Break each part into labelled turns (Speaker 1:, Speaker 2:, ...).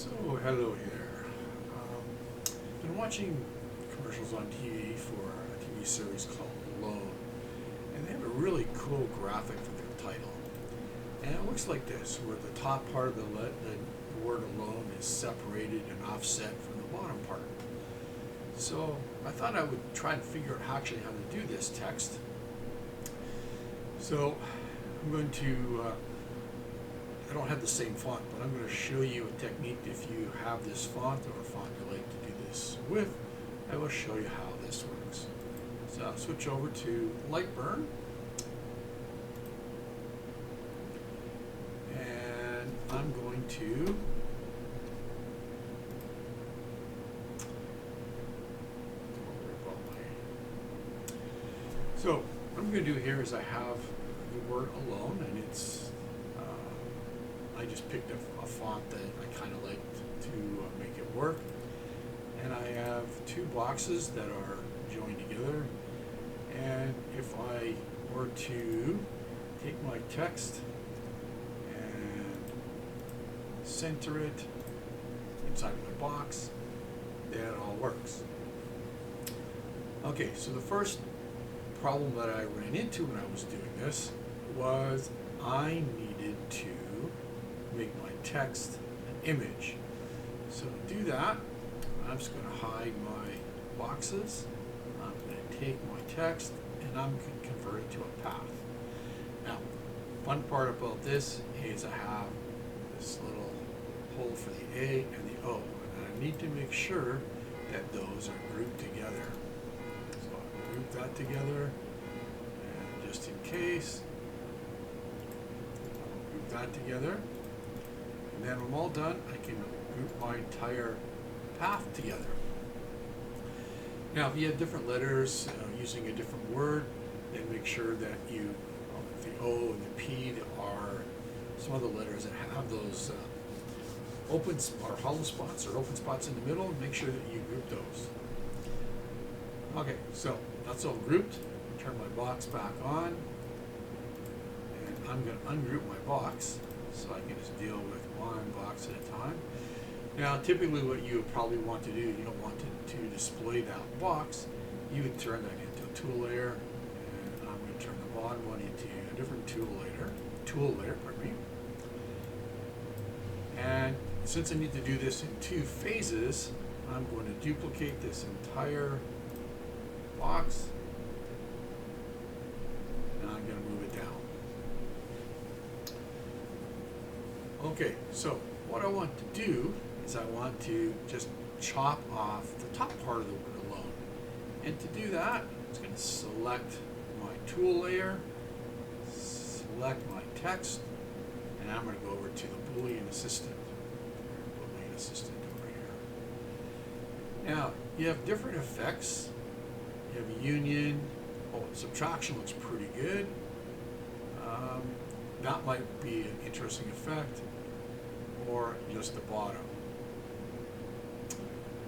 Speaker 1: So, hello here. Been watching commercials on TV for a TV series called Alone, and they have a really cool graphic for their title. And it looks like this, where the top part of the word alone is separated and offset from the bottom part. So, I thought I would try and figure out actually how to do this text. So, I'm going to I don't have the same font, but I'm going to show you a technique. If you have this font or a font you like to do this with, I will show you how this works. So I'll switch over to Lightburn, and I'm going to so what I'm going to do here is I have the word alone, and it's I just picked a font that I kind of liked to make it work. And I have two boxes that are joined together. And if I were to take my text and center it inside of my box, then it all works. Okay, so the first problem that I ran into when I was doing this was I needed to make my text an image. So to do that, I'm just going to hide my boxes. I'm going to take my text and I'm going to convert it to a path. Now, fun part about this is I have this little hole for the A and the O, and I need to make sure that those are grouped together. So I'll group that together, and just in case, I'll group that together. And then when I'm all done, I can group my entire path together. Now, if you have different letters using a different word, then make sure that you, the O and the P, there are some other letters that have those open or hollow spots or open spots in the middle. Make sure that you group those. Okay, so that's all grouped. Turn my box back on, and I'm going to ungroup my box, so I can just deal with one box at a time. Now, typically what you would probably want to do, you don't want to display that box, you would turn that into a tool layer, and I'm going to turn the bottom one into a different tool layer, pardon me. And since I need to do this in two phases, I'm going to duplicate this entire box, and I'm going to move it down. Okay, so what I want to do is I want to just chop off the top part of the word alone. And to do that, I'm just going to select my tool layer, select my text, and I'm going to go over to the Boolean Assistant. Boolean Assistant over here. Now, you have different effects. You have a union. Oh, subtraction looks pretty good. That might be an interesting effect, or just the bottom.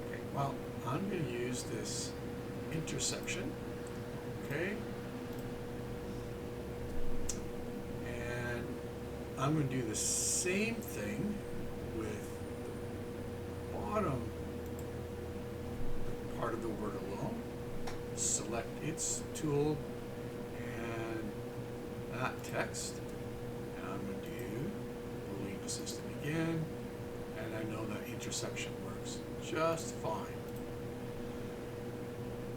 Speaker 1: Okay, well, I'm going to use this intersection, okay? And I'm going to do the same thing with the bottom part of the word alone. Select its tool and that text. I'm going to do Boolean Assistant again, and I know that intersection works just fine.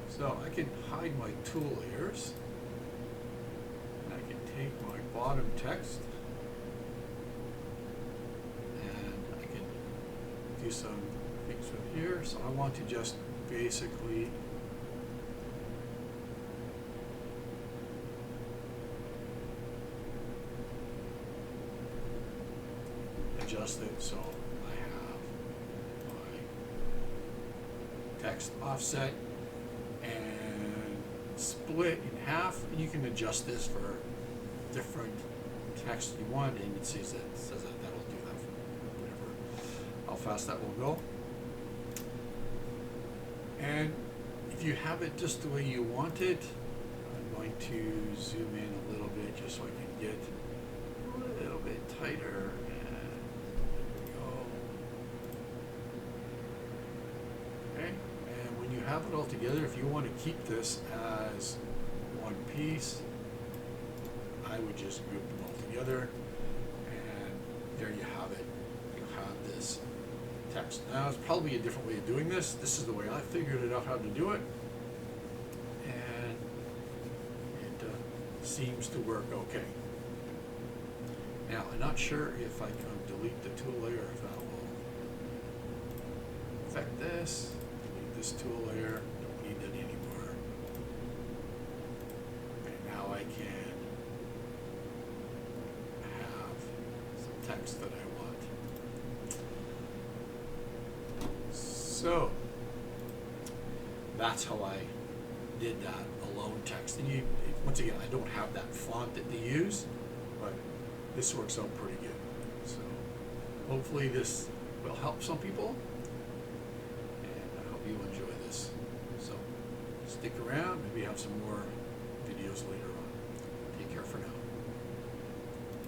Speaker 1: So I can hide my tool layers, and I can take my bottom text, and I can do some things with here. So I want to just basically adjust it so I have my text offset and split in half. And you can adjust this for different text you want, and it says that that'll do that for whatever, how fast that will go. And if you have it just the way you want it, I'm going to zoom in a little bit just so I can get a little bit tighter. have it all together, if you want to keep this as one piece, I would just group them all together, and there you have it. You have this text. Now, it's probably a different way of doing this. This is the way I figured it out how to do it, and it seems to work okay. Now, I'm not sure if I can delete the tool layer, if that will affect this. Delete this tool layer, don't need it anymore. Okay, now I can have some text that I want. So, that's how I did that alone text. And once again, I don't have that font that they use, but this works out pretty good. So hopefully this will help some people, and I hope you enjoy this. So stick around, maybe have some more videos later.